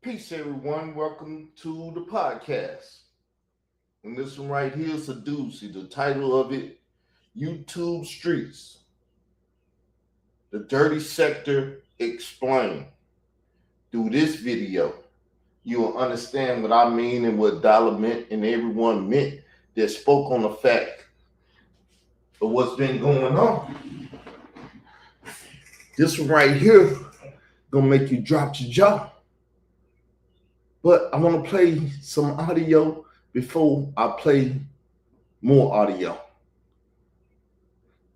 Peace, everyone. Welcome to the podcast. And this one right here is a doozy. The title of it, YouTube Streets, the Dirty Sector Explained. Through this video, you will understand what I mean and what Dollar meant and everyone meant that spoke on the fact of what's been going on. This one right here gonna make you drop your jaw. But I want to play some audio before I play more audio.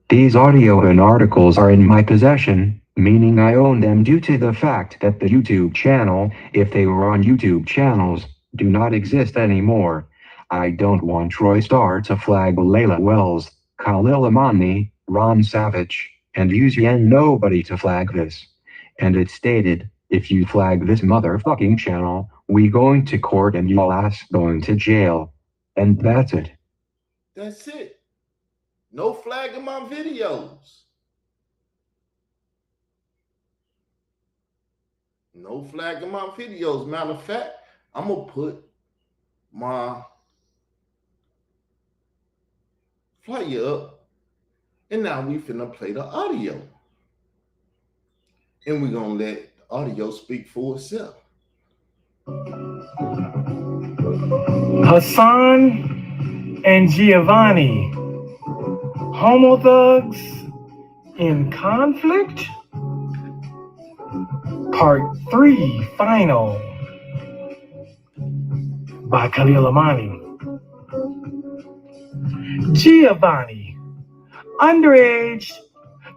These audio and articles are in my possession, meaning I own them due to the fact that the YouTube channel, if they were on YouTube channels, do not exist anymore. I don't want Troy Star to flag Layla Wells, Khalil Amani, Ron Savage, and Usain Nobody to flag this. And it stated, if you flag this motherfucking channel, we going to court and y'all ass going to jail. And that's it. That's it. No flagging my videos. No flagging my videos. Matter of fact, I'm going to put my flyer up. And now we finna play the audio. And we're going to let the audio speak for itself. Hassan and Giovanni, homo thugs in conflict? Part 3, final, by Khalil Amani. Giovanni, underage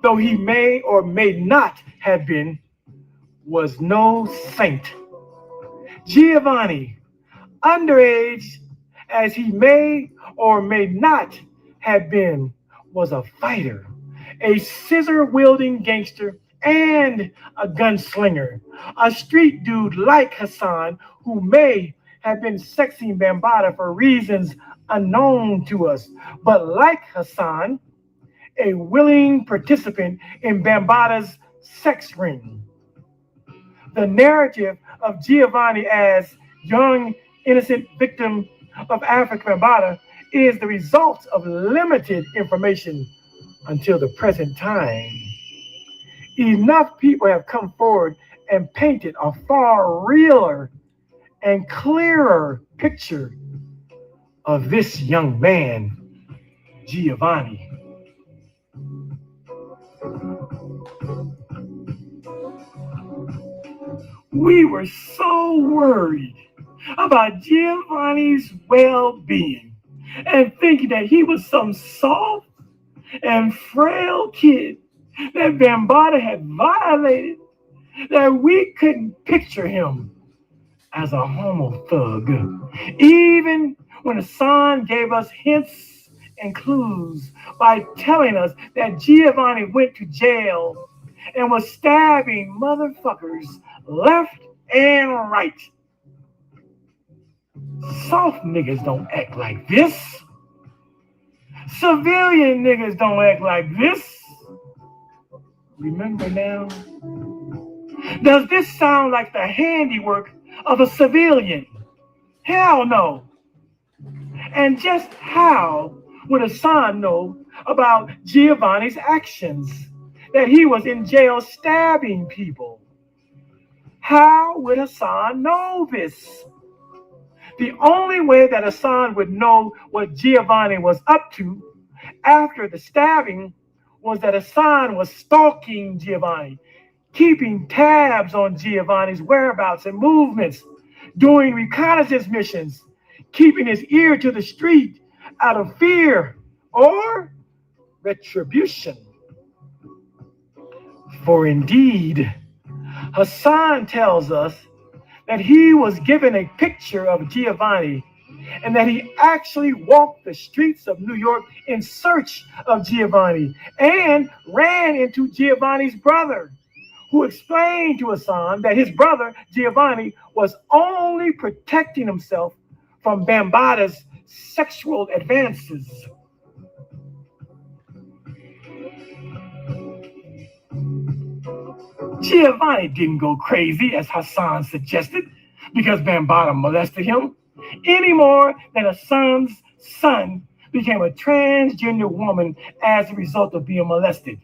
though he may or may not have been, was no saint. Giovanni, underage as he may or may not have been, was a fighter, a scissor-wielding gangster, and a gunslinger. A street dude like Hassan, who may have been sexing Bambaataa for reasons unknown to us, but like Hassan, a willing participant in Bambaataa's sex ring. The narrative of Giovanni as young, innocent victim of African Bambaataa is the result of limited information until the present time. Enough people have come forward and painted a far realer and clearer picture of this young man, Giovanni. We were so worried about Giovanni's well-being and thinking that he was some soft and frail kid that Bambaataa had violated, that we couldn't picture him as a homo thug. Even when Hassan gave us hints and clues by telling us that Giovanni went to jail and was stabbing motherfuckers left and right. Soft niggas don't act like this. Civilian niggas don't act like this. Remember now? Does this sound like the handiwork of a civilian? Hell no. And just how would Hassan know about Giovanni's actions? That he was in jail stabbing people? How would Hassan know this? The only way that Hassan would know what Giovanni was up to after the stabbing was that Hassan was stalking Giovanni, keeping tabs on Giovanni's whereabouts and movements, doing reconnaissance missions, keeping his ear to the street out of fear or retribution. For indeed, Hassan tells us that he was given a picture of Giovanni and that he actually walked the streets of New York in search of Giovanni and ran into Giovanni's brother, who explained to Hassan that his brother, Giovanni, was only protecting himself from Bambaataa's sexual advances. Giovanni didn't go crazy, as Hassan suggested. because Bambaataa molested him, any more than a son's son became a transgender woman as a result of being molested.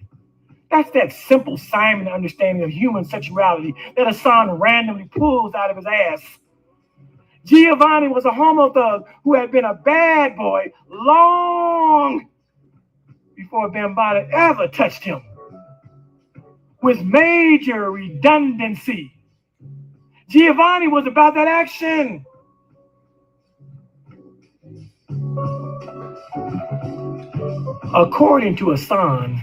That's that simple Simon understanding of human sexuality that Hassan randomly pulls out of his ass. Giovanni was a homo thug who had been a bad boy long before Bambaataa ever touched him. With major redundancy, Giovanni was about that action. According to Hassan,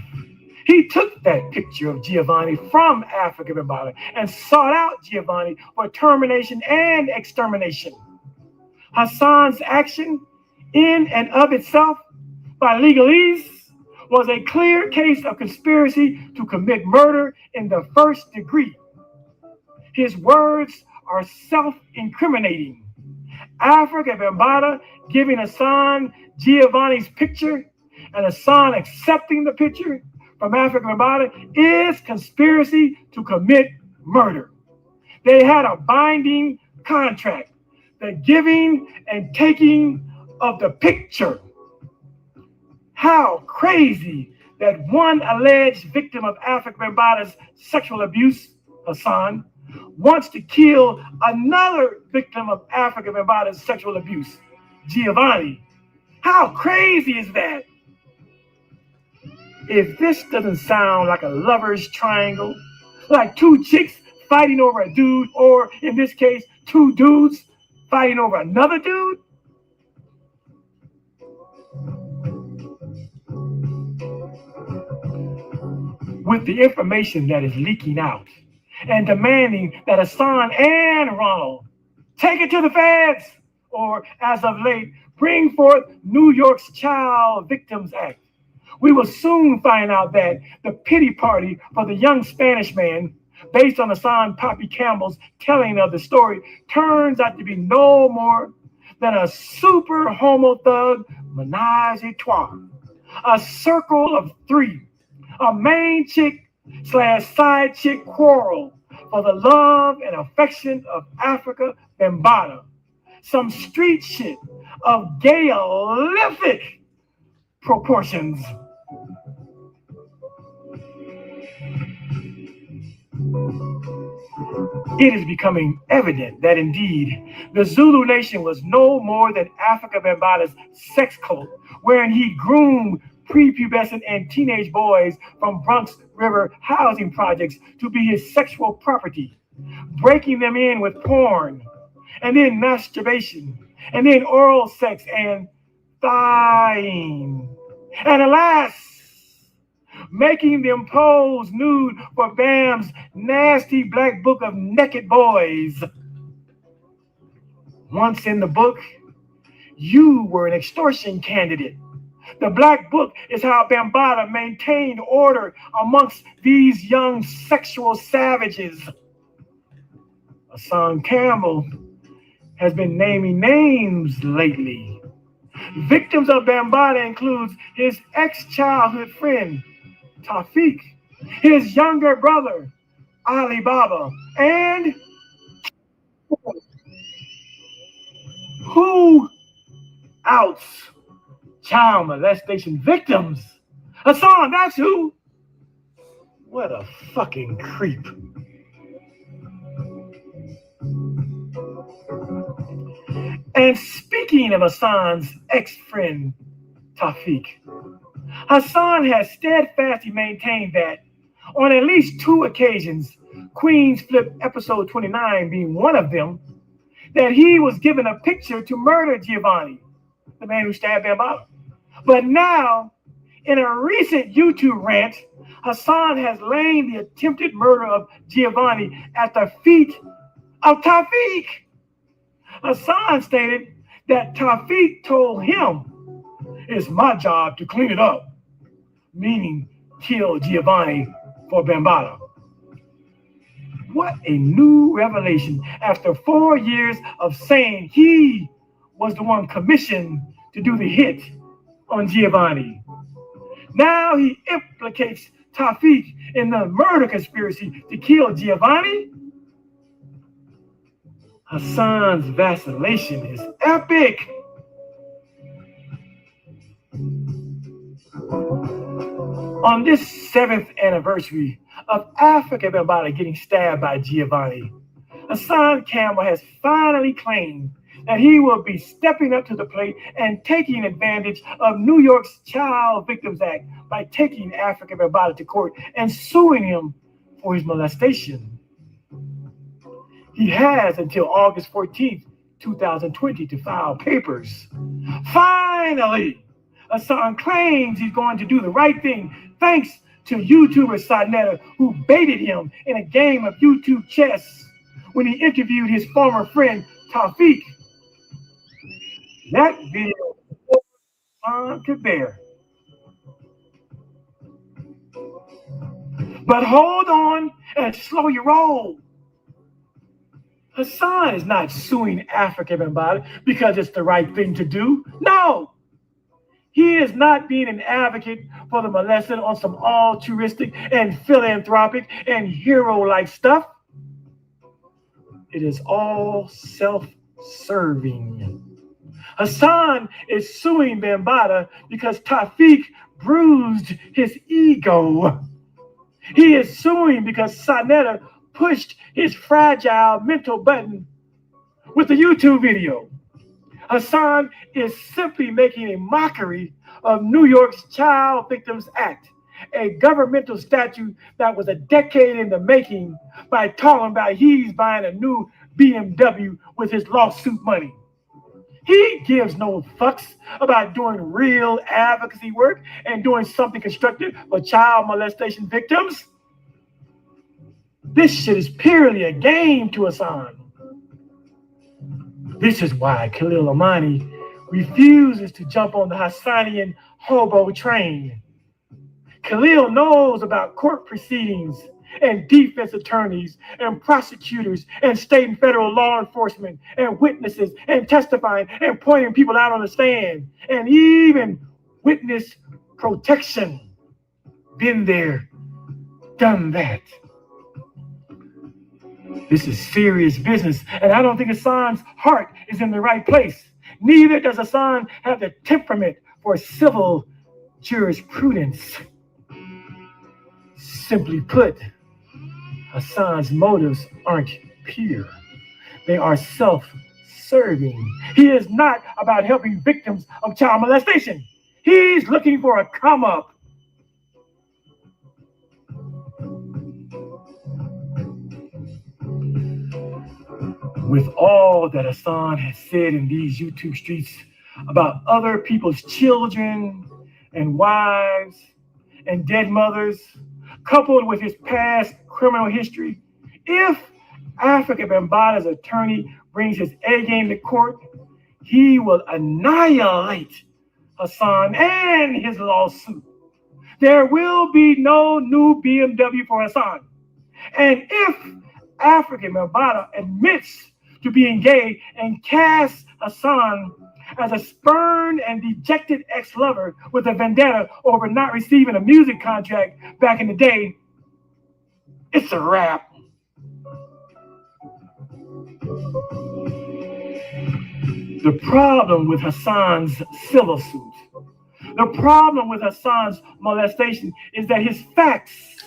he took that picture of Giovanni from Africa Bambaataa and sought out Giovanni for termination and extermination. Hassan's action in and of itself, by legalese, was a clear case of conspiracy to commit murder in the first degree. His words are self-incriminating. Africa Bambaataa giving Hassan Giovanni's picture and Hassan accepting the picture from Africa Bambaataa is conspiracy to commit murder. They had a binding contract, the giving and taking of the picture. How crazy that one alleged victim of Africa Bambaataa's sexual abuse, Hassan, wants to kill another victim of Africa Bambaataa's sexual abuse, Giovanni. How crazy is that? If this doesn't sound like a lover's triangle, like two chicks fighting over a dude, or in this case, two dudes fighting over another dude, with the information that is leaking out and demanding that Hassan and Ronald take it to the feds, or as of late, bring forth New York's Child Victims Act, we will soon find out that the pity party for the young Spanish man, based on Hassan Poppy Campbell's telling of the story, turns out to be no more than a super homo thug menage a trois, a circle of three, a main chick / side chick quarrel for the love and affection of Africa Bambaataa, some street shit of Gaelic proportions. It is becoming evident that indeed the Zulu Nation was no more than Africa Bambaataa's sex cult, wherein he groomed prepubescent and teenage boys from Bronx River housing projects to be his sexual property, breaking them in with porn, and then masturbation, and then oral sex and thigh-ing. And alas, making them pose nude for Bam's nasty black book of naked boys. Once in the book, you were an extortion candidate. The black book is how Bambaataa maintained order amongst these young sexual savages. Hassan Campbell has been naming names lately. Victims of Bambaataa includes his ex-childhood friend, Tawfiq, his younger brother, Ali Baba, and who outs child molestation victims? Hassan, that's who. What a fucking creep. And speaking of Hassan's ex-friend, Tawfiq, Hassan has steadfastly maintained that on at least 2 occasions, Queen's Flip episode 29 being one of them, that he was given a picture to murder Giovanni, the man who stabbed Bambaataa. But now, in a recent YouTube rant, Hassan has laid the attempted murder of Giovanni at the feet of Tawfiq. Hassan stated that Tawfiq told him, "It's my job to clean it up," meaning kill Giovanni for Bambaataa. What a new revelation after 4 years of saying he was the one commissioned to do the hit on Giovanni. Now he implicates Tawfiq in the murder conspiracy to kill Giovanni? Hassan's vacillation is epic. On this 7th anniversary of Africa Bambaataa getting stabbed by Giovanni, Hassan Campbell has finally claimed that he will be stepping up to the plate and taking advantage of New York's Child Victims Act by taking Africa Bambaataa to court and suing him for his molestation. He has until August 14th, 2020 to file papers. Finally, Hassan claims he's going to do the right thing thanks to YouTuber Sadnetta, who baited him in a game of YouTube chess when he interviewed his former friend Tawfiq. That video Hassan could bear. But hold on and slow your roll. Hassan is not suing Africa Bambaataa because it's the right thing to do. No! He is not being an advocate for the molested on some altruistic and philanthropic and hero-like stuff. It is all self-serving. Hassan is suing Bambaataa because Tawfiq bruised his ego. He is suing because Sadnetta pushed his fragile mental button with the YouTube video. Hassan is simply making a mockery of New York's Child Victims Act, a governmental statute that was a decade in the making, by talking about he's buying a new BMW with his lawsuit money. He gives no fucks about doing real advocacy work and doing something constructive for child molestation victims. This shit is purely a game to Hassan. This is why Khalil Omani refuses to jump on the Hassanian hobo train. Khalil knows about court proceedings and defense attorneys and prosecutors and state and federal law enforcement and witnesses and testifying and pointing people out on the stand and even witness protection. Been there, done that. This is serious business, and I don't think Hassan's heart is in the right place. Neither does Hassan have the temperament for civil jurisprudence. Simply put, Hassan's motives aren't pure. They are self-serving. He is not about helping victims of child molestation. He's looking for a come-up. With all that Hassan has said in these YouTube streets about other people's children and wives and dead mothers, coupled with his past criminal history, if Africa Bambaataa's attorney brings his A game to court, he will annihilate Hassan and his lawsuit. There will be no new BMW for Hassan. And if Africa Bambaataa admits to being gay and casts Hassan as a spurned and dejected ex-lover with a vendetta over not receiving a music contract back in the day, it's a wrap. The problem with Hassan's civil suit, the problem with Hassan's molestation is that his facts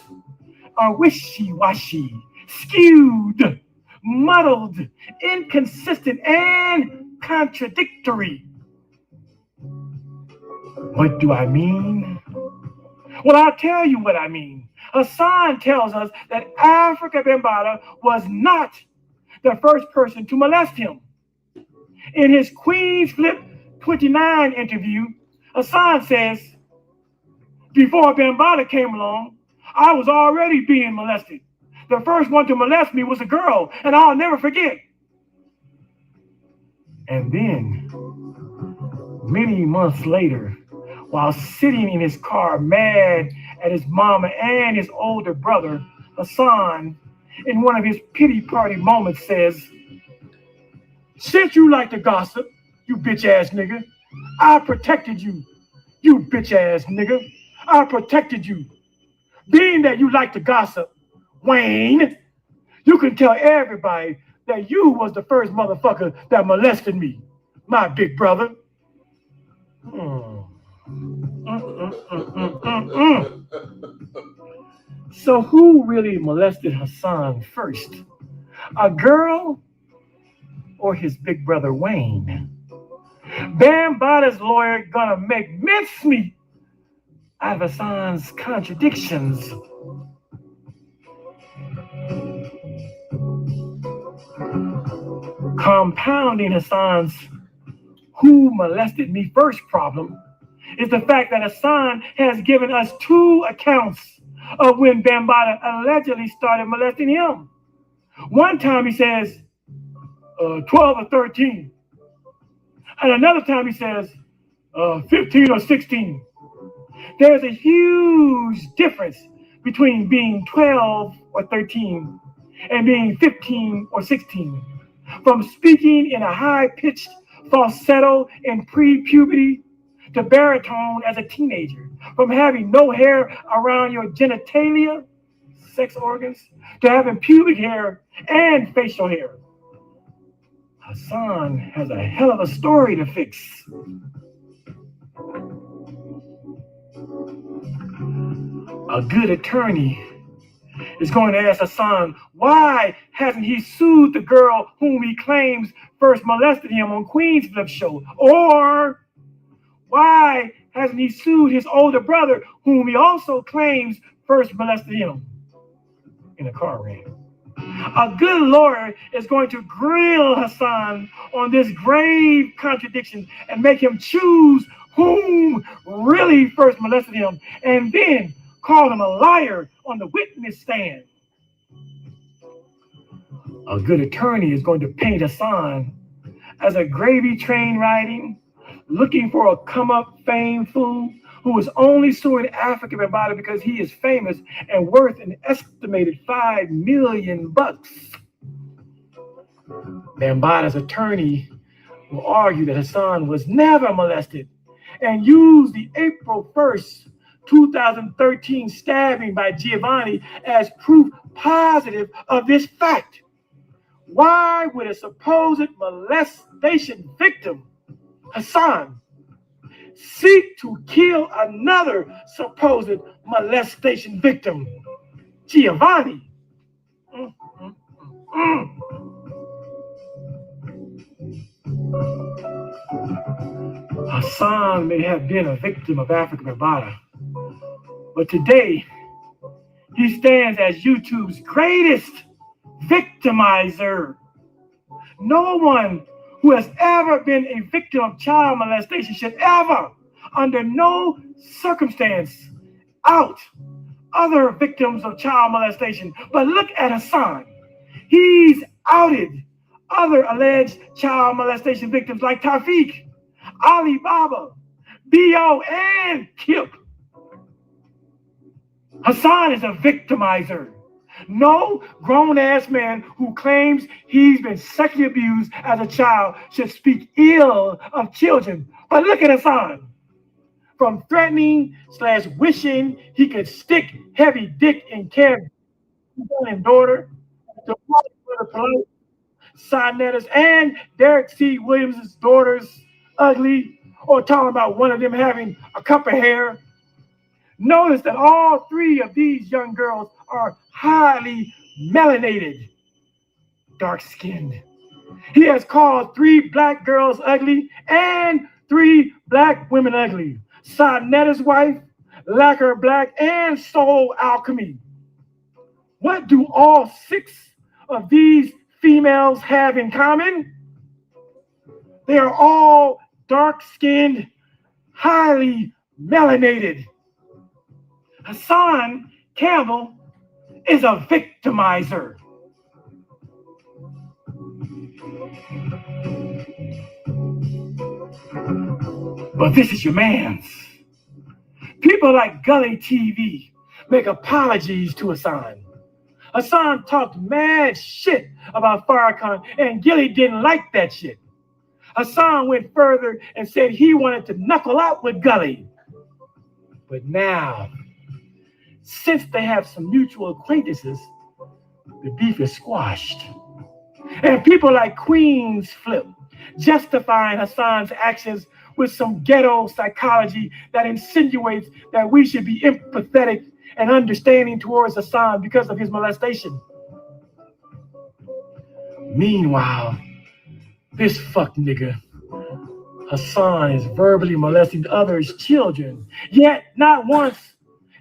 are wishy-washy, skewed, muddled, inconsistent, and contradictory. What do I mean? Well, I'll tell you what I mean. Hassan tells us that Africa Bambaataa was not the first person to molest him. In his Queen's Flip 29 interview, Hassan says, before Bambaataa came along, I was already being molested. The first one to molest me was a girl, and I'll never forget. And then, many months later, while sitting in his car mad at his mama and his older brother, Hassan, in one of his pity party moments says, since you like to gossip, you bitch ass nigga, I protected you, you bitch ass nigga. I protected you. Being that you like to gossip, Wayne, you can tell everybody that you was the first motherfucker that molested me, my big brother. So who really molested Hassan first? A girl or his big brother Wayne? Bambaata's lawyer gonna make mincemeat out of Hassan's contradictions. Compounding Hassan's who molested me first problem is the fact that Hassan has given us two accounts of when Bambaata allegedly started molesting him. One time he says 12 or 13, and another time he says 15 or 16. There's a huge difference between being 12 or 13 and being 15 or 16. From speaking in a high-pitched falsetto in pre-puberty to baritone as a teenager, from having no hair around your genitalia, sex organs, to having pubic hair and facial hair. Hassan has a hell of a story to fix. A good attorney is going to ask Hassan why hasn't he sued the girl whom he claims first molested him on Queen's Flip Show? Or why hasn't he sued his older brother whom he also claims first molested him in a car wreck? A good lawyer is going to grill Hassan on this grave contradiction and make him choose whom really first molested him, and then call him a liar on the witness stand. A good attorney is going to paint Hassan as a gravy train riding, looking for a come-up fame fool who is only suing Africa Bambaataa because he is famous and worth an estimated $5 million. Bambaata's attorney will argue that Hassan was never molested and use the April 1st, 2013 stabbing by Giovanni as proof positive of this fact. Why would a supposed molestation victim, Hassan, seek to kill another supposed molestation victim, Giovanni? Hassan may have been a victim of Africa Bambaataa, but today he stands as YouTube's greatest victimizer. No one who has ever been a victim of child molestation should ever, under no circumstance, out other victims of child molestation. But look at Hassan. He's outed other alleged child molestation victims like Tafiq, Ali Baba, B.O., and Kip. Hassan is a victimizer. No grown-ass man who claims he's been sexually abused as a child should speak ill of children. But look at Hassan. From threatening / wishing he could stick heavy dick in Kevin's son and daughter, to polite Sonnetta's and Derek C. Williams' daughters ugly, or talking about one of them having a cup of hair. Notice that all three of these young girls are highly melanated, dark-skinned. He has called 3 black girls ugly and 3 black women ugly. Sonnetta's wife, Lacquer Black, and Soul Alchemy. What do all 6 of these females have in common? They are all dark-skinned, highly melanated. Hassan Campbell is a victimizer. But this is your man's. People like Gully TV make apologies to Hassan. Hassan talked mad shit about Farrakhan, and Gilly didn't like that shit. Hassan went further and said he wanted to knuckle out with Gully. But now, since they have some mutual acquaintances, the beef is squashed. And people like Queen's Flip, justifying Hassan's actions with some ghetto psychology that insinuates that we should be empathetic and understanding towards Hassan because of his molestation. Meanwhile, this fuck nigga, Hassan, is verbally molesting others' children. Yet, not once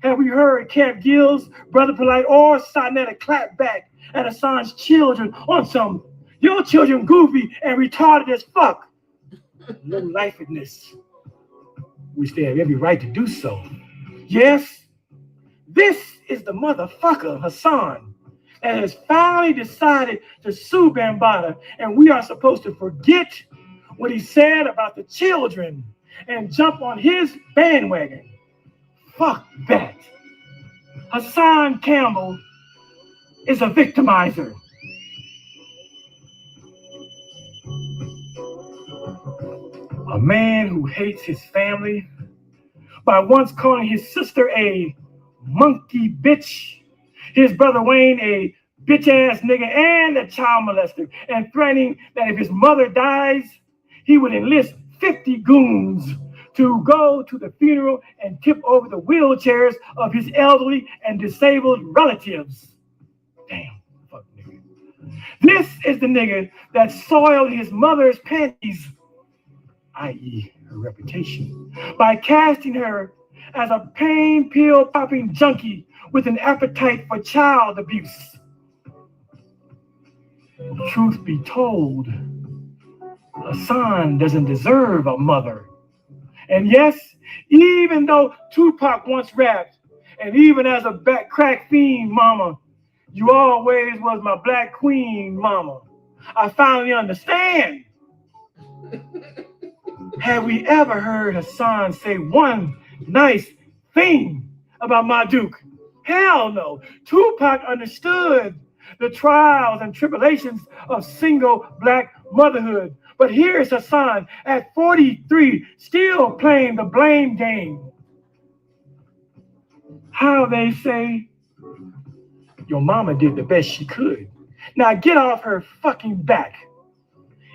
have we heard Camp Gill's, Brother Polite, or Sonetta clap back at Hassan's children on some, your children goofy and retarded as fuck. Low lifedness, which they have every right to do so. Yes, this is the motherfucker, Hassan, that has finally decided to sue Bambaataa, and we are supposed to forget what he said about the children and jump on his bandwagon. Fuck that. Hassan Campbell is a victimizer. A man who hates his family by once calling his sister a monkey bitch, his brother Wayne a bitch ass nigga and a child molester, and threatening that if his mother dies, he would enlist 50 goons to go to the funeral and tip over the wheelchairs of his elderly and disabled relatives. Damn, fuck nigga. This is the nigga that soiled his mother's panties, i.e. her reputation, by casting her as a pain pill popping junkie with an appetite for child abuse. Truth be told, Hassan doesn't deserve a mother. And yes, even though Tupac once rapped, and even as a back crack fiend mama, you always was my black queen mama, I finally understand. Have we ever heard Hassan say one nice thing about my Duke? Hell no. Tupac understood the trials and tribulations of single black motherhood. But here's Hassan at 43, still playing the blame game. How they say, your mama did the best she could. Now get off her fucking back.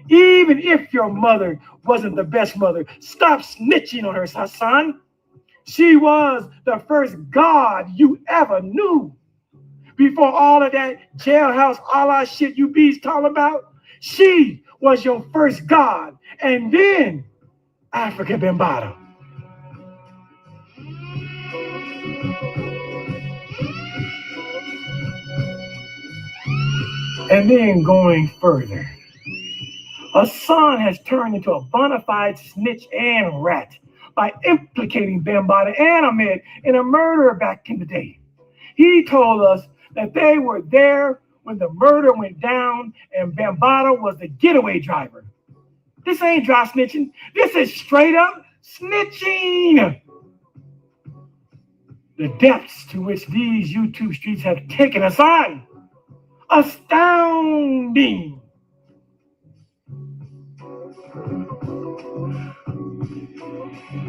Even if your mother wasn't the best mother, stop snitching on her, Hassan. She was the first God you ever knew. Before all of that jailhouse Allah shit you bees talking about, she was your first God, and then Africa Bambaataa. And then going further, Hassan has turned into a bona fide snitch and rat by implicating Bambaataa and Ahmed in a murder back in the day. He told us that they were there when the murder went down and Bambaataa was the getaway driver. This ain't dry snitching. This is straight up snitching. The depths to which these YouTube streets have taken Hassan. Astounding.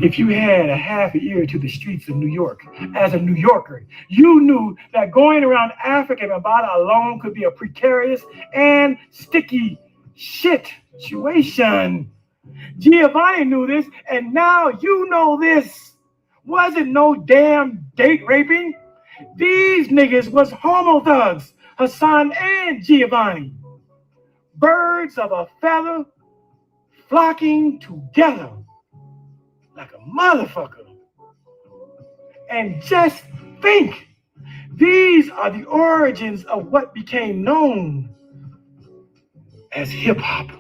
If you had a half ear to the streets of New York, as a New Yorker, you knew that going around Africa Bambaataa alone could be a precarious and sticky shit situation. Giovanni knew this, and now you know this. Wasn't no damn date raping. These niggas was homo thugs, Hassan and Giovanni. Birds of a feather flocking together like a motherfucker. And just think, these are the origins of what became known as hip hop.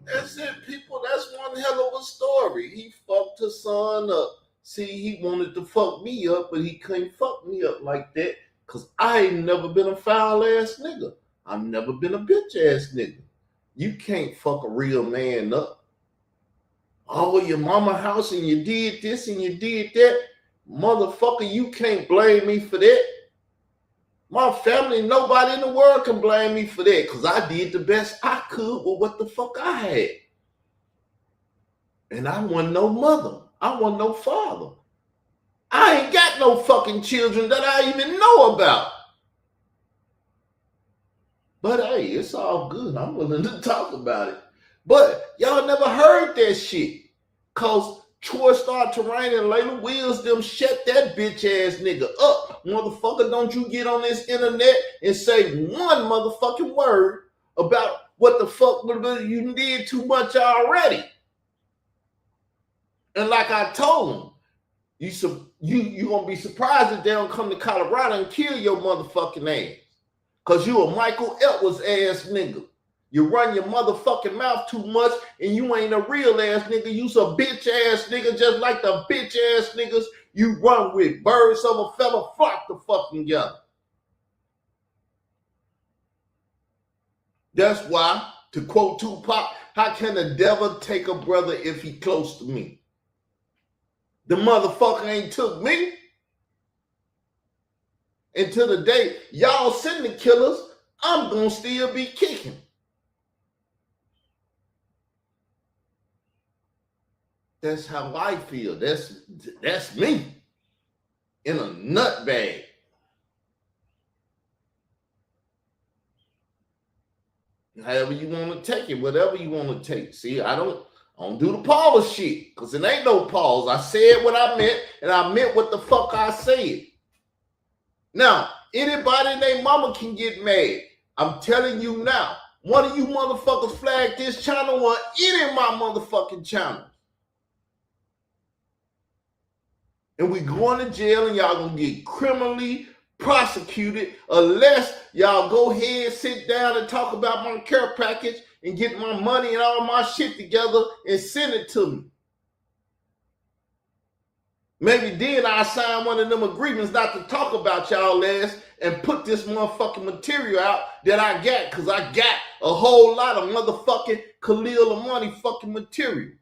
That's it, people. That's one hell of a story. He fucked his son up. See, he wanted to fuck me up, but he couldn't fuck me up like that because I ain't never been a foul ass nigga. I've never been a bitch ass nigga. You can't fuck a real man up. Oh, your mama house and you did this and you did that. Motherfucker, you can't blame me for that. My family, nobody in the world can blame me for that because I did the best I could with what the fuck I had. And I wasn't no mother. I wasn't no father. I ain't got no fucking children that I even know about. But hey, it's all good. I'm willing to talk about it. But y'all never heard that shit. Cause Troy Star Terrain and Layla Wills them shut that bitch ass nigga up. Motherfucker, don't you get on this internet and say one motherfucking word about what the fuck you did too much already. And like I told him, you gonna be surprised if they don't come to Colorado and kill your motherfucking ass. Cause you a Michael Edwards ass nigga. You run your motherfucking mouth too much and you ain't a real ass nigga. You's a bitch ass nigga just like the bitch ass niggas you run with. Birds of a feather flock the fucking together. That's why, to quote Tupac, how can the devil take a brother if he close to me? The motherfucker ain't took me. And to the day y'all send the killers, I'm gonna still be kicking. That's how I feel. That's me in a nut bag. However you want to take it, whatever you want to take. See, I don't do the pause shit because it ain't no pause. I said what I meant and I meant what the fuck I said. Now, anybody and their mama can get mad. I'm telling you now, one of you motherfuckers flag this channel or any of my motherfucking channels. And we going to jail and y'all gonna get criminally prosecuted unless y'all go ahead, sit down and talk about my care package and get my money and all my shit together and send it to me. Maybe then I'll sign one of them agreements not to talk about y'all ass and put this motherfucking material out that I got because I got a whole lot of motherfucking Khalil Amani fucking material.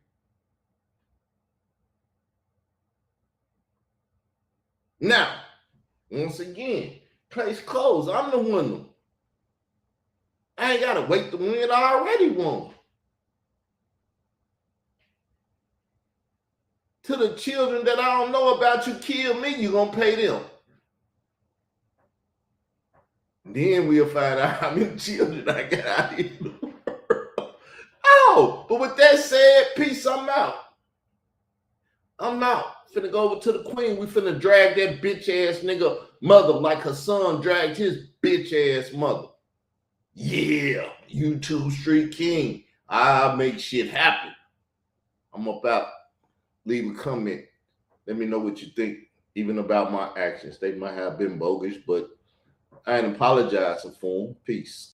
Now, once again, case closed. I'm the winner. I ain't got to wait to win. I already won. To the children that I don't know about, you kill me, you going to pay them. Then we'll find out how many children I got out here in the world. Oh, but with that said, peace, I'm out. I'm out. Finna go over to the queen. We finna drag that bitch ass nigga mother like her son dragged his bitch ass mother. Yeah, YouTube Street King. I'll make shit happen. I'm about. Leave a comment. Let me know what you think, even about my actions. They might have been bogus, but I ain't apologizing for them. Peace.